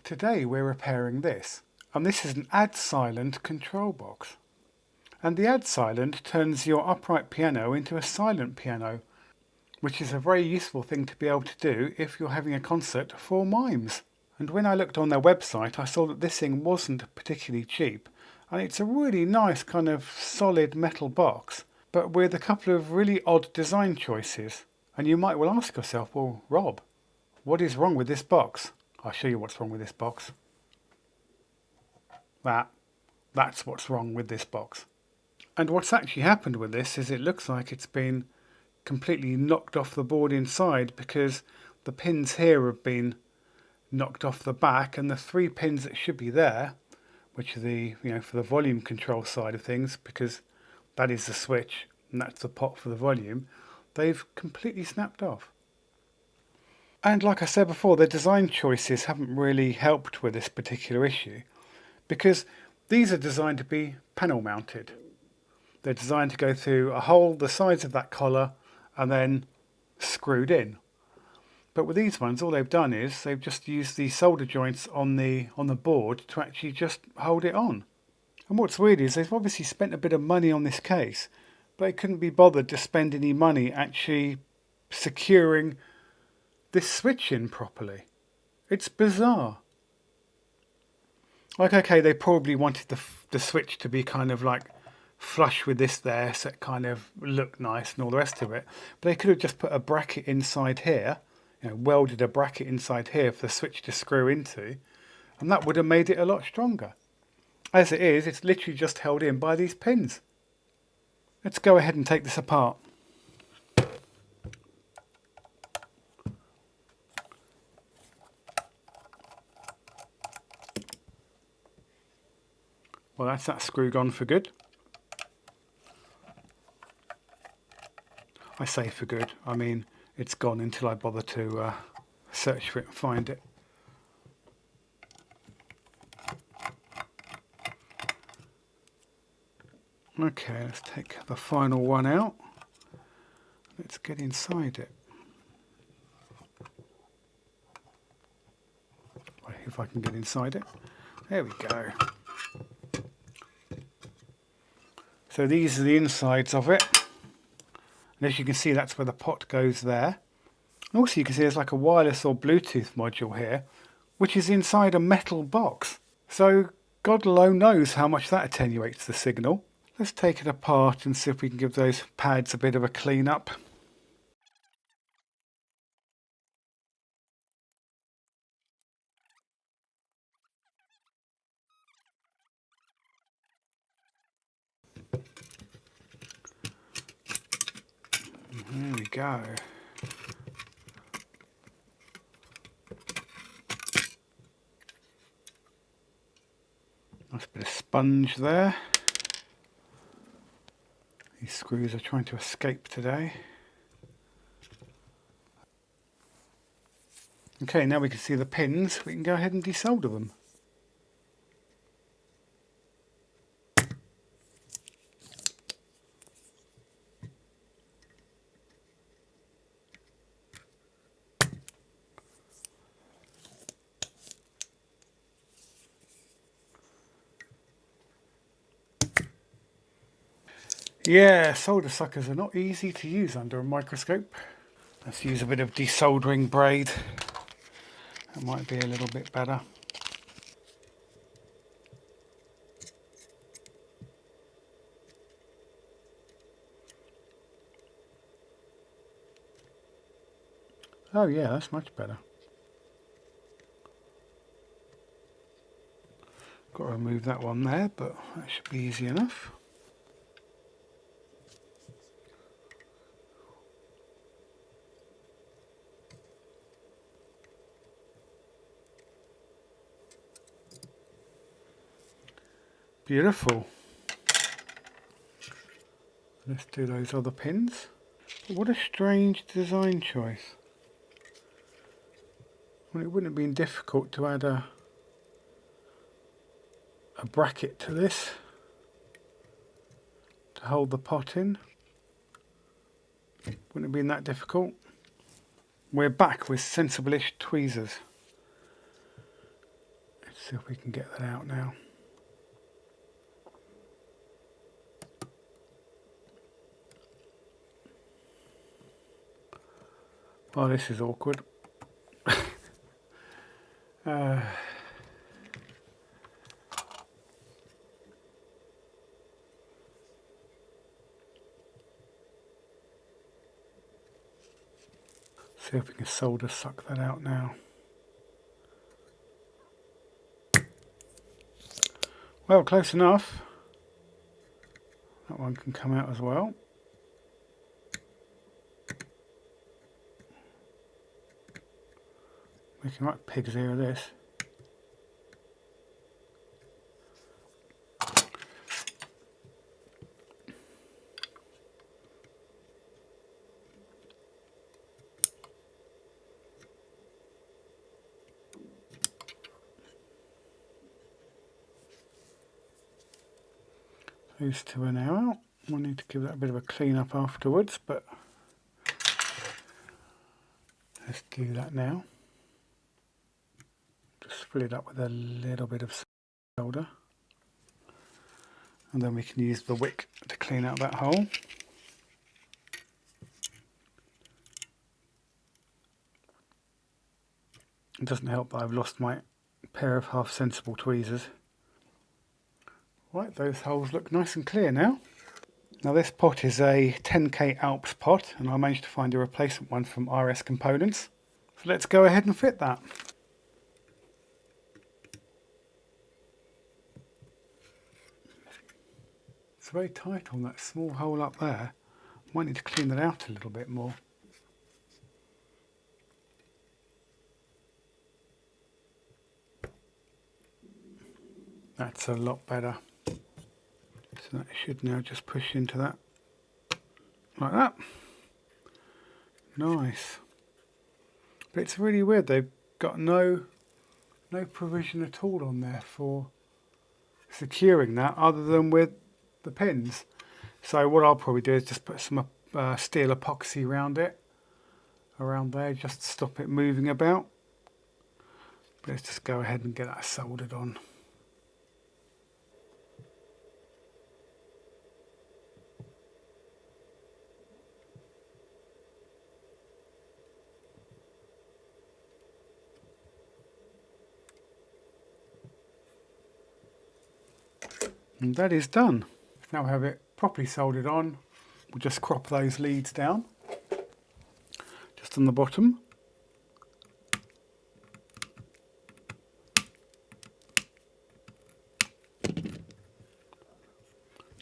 Today we're repairing this, and this is an Adsilent control box. And the Adsilent turns your upright piano into a silent piano, which is a very useful thing to be able to do if you're having a concert for mimes. And when I looked on their website, I saw that this thing wasn't particularly cheap, and it's a really nice kind of solid metal box, but with a couple of really odd design choices. And you might well ask yourself, well, Rob, what is wrong with this box? I'll show you what's wrong with this box. That's what's wrong with this box. And what's actually happened with this is it looks like it's been completely knocked off the board inside, because the pins here have been knocked off the back, and the 3 pins that should be there, which are the, for the volume control side of things, because that is the switch and that's the pot for the volume, they've completely snapped off. And like I said before, the design choices haven't really helped with this particular issue, because these are designed to be panel mounted. They're designed to go through a hole the size of that collar and then screwed in. But with these ones, all they've done is they've just used the solder joints on the board to actually just hold it on. And what's weird is they've obviously spent a bit of money on this case, but they couldn't be bothered to spend any money actually securing this switch in properly. It's bizarre. Like, okay, they probably wanted the switch to be kind of like flush with this there, so it kind of looked nice and all the rest of it. But they could have just put a bracket inside here, welded a bracket inside here for the switch to screw into, and that would have made it a lot stronger. As it is, it's literally just held in by these pins. Let's go ahead and take this apart. Well, that's that screw gone for good. I say for good, I mean it's gone until I bother to search for it and find it. Okay, let's take the final one out. Let's get inside it. If I can get inside it. There we go. So these are the insides of it. And as you can see, that's where the pot goes there. And also you can see there's like a wireless or Bluetooth module here, which is inside a metal box. So God alone knows how much that attenuates the signal. Let's take it apart and see if we can give those pads a bit of a clean up. There we go. Nice bit of sponge there. These screws are trying to escape today. Okay, now we can see the pins. We can go ahead and desolder them. Yeah, solder suckers are not easy to use under a microscope. Let's use a bit of desoldering braid. That might be a little bit better. Oh yeah, that's much better. Got to remove that one there, but that should be easy enough. Beautiful. Let's do those other pins. What a strange design choice. Well, it wouldn't have been difficult to add a bracket to this to hold the pot in. Wouldn't have been that difficult. We're back with sensible-ish tweezers. See if we can get that out now. Oh, this is awkward. See if we can solder suck that out now. Well, close enough. That one can come out as well. Making right pigs here of this. These two are now out. We'll need to give that a bit of a clean up afterwards, but let's do that now. Just fill it up with a little bit of solder. And then we can use the wick to clean out that hole. It doesn't help that I've lost my pair of half sensible tweezers. Right, those holes look nice and clear now. Now this pot is a 10K Alps pot, and I managed to find a replacement one from RS Components. So let's go ahead and fit that. It's very tight on that small hole up there. Might need to clean that out a little bit more. That's a lot better. So that should now just push into that, like that. Nice. But it's really weird, they've got no provision at all on there for securing that other than with the pins. So what I'll probably do is just put some steel epoxy around there, just to stop it moving about. But let's just go ahead and get that soldered on. And that is done. Now we have it properly soldered on. We'll just crop those leads down, just on the bottom.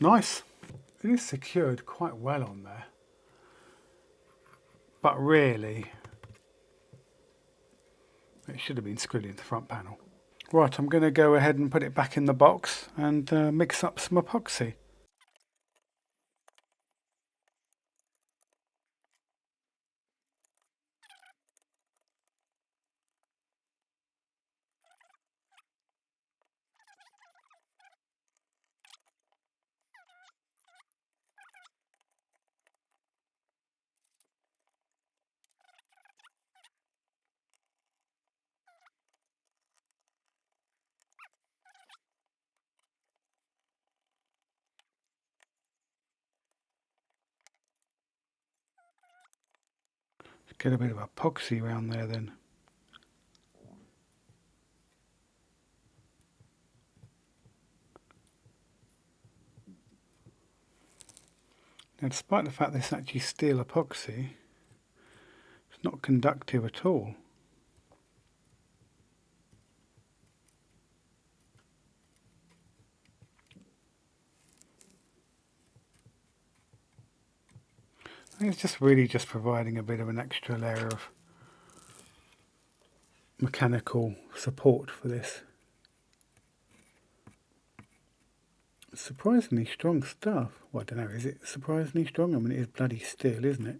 Nice. It is secured quite well on there, but really it should have been screwed into the front panel. Right, I'm going to go ahead and put it back in the box and mix up some epoxy. Get a bit of epoxy around there then. Now, despite the fact this is actually steel epoxy, it's not conductive at all. I think it's just really just providing a bit of an extra layer of mechanical support for this. Surprisingly strong stuff. Well, I don't know, is it surprisingly strong? I mean, it is bloody steel, isn't it?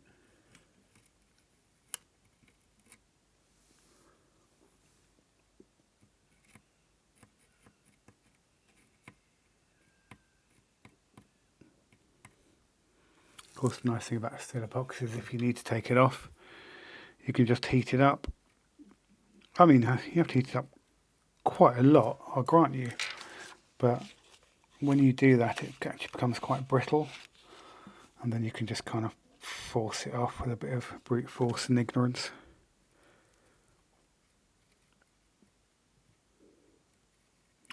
Of course, the nice thing about steel epoxy is if you need to take it off, you can just heat it up. I mean, you have to heat it up quite a lot, I'll grant you, but when you do that it actually becomes quite brittle, and then you can just kind of force it off with a bit of brute force and ignorance.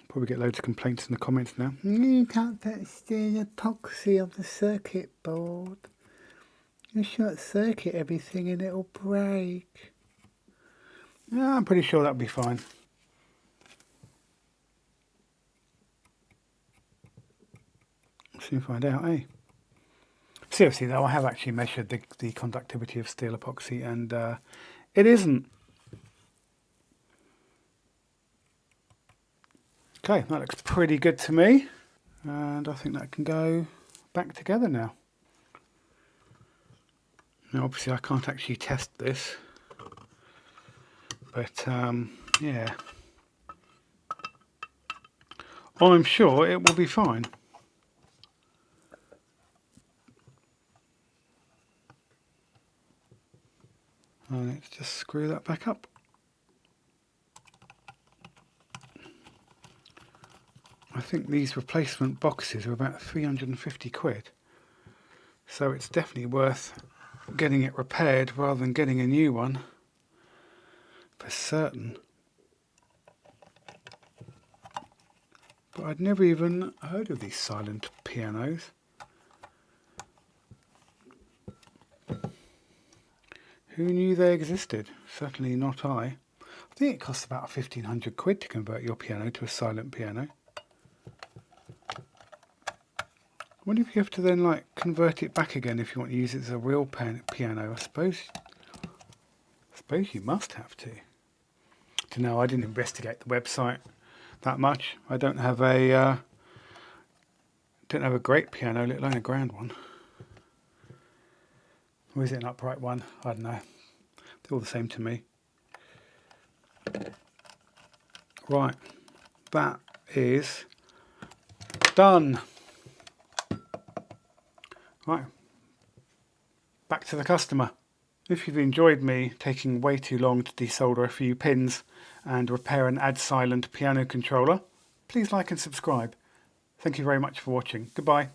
Probably get loads of complaints in the comments now. You can't put steel epoxy on the circuit board. You short circuit everything and it'll break. Yeah, I'm pretty sure that'll be fine. Soon find out, eh? Seriously though, I have actually measured the conductivity of steel epoxy, and it isn't. Okay, that looks pretty good to me, and I think that can go back together now. Now obviously I can't actually test this, but yeah, I'm sure it will be fine. And let's just screw that back up. I think these replacement boxes are about 350 quid. So it's definitely worth getting it repaired rather than getting a new one, for certain. But I'd never even heard of these silent pianos. Who knew they existed? Certainly not I. I think it costs about 1,500 quid to convert your piano to a silent piano. I wonder if you have to then like convert it back again if you want to use it as a real piano. I suppose you must have to. To know, I didn't investigate the website that much. I don't have a great piano, let alone a grand one. Or is it an upright one? I don't know. They're all the same to me. Right, that is done. Right, back to the customer. If you've enjoyed me taking way too long to desolder a few pins and repair an Adsilent piano controller, please like and subscribe. Thank you very much for watching. Goodbye.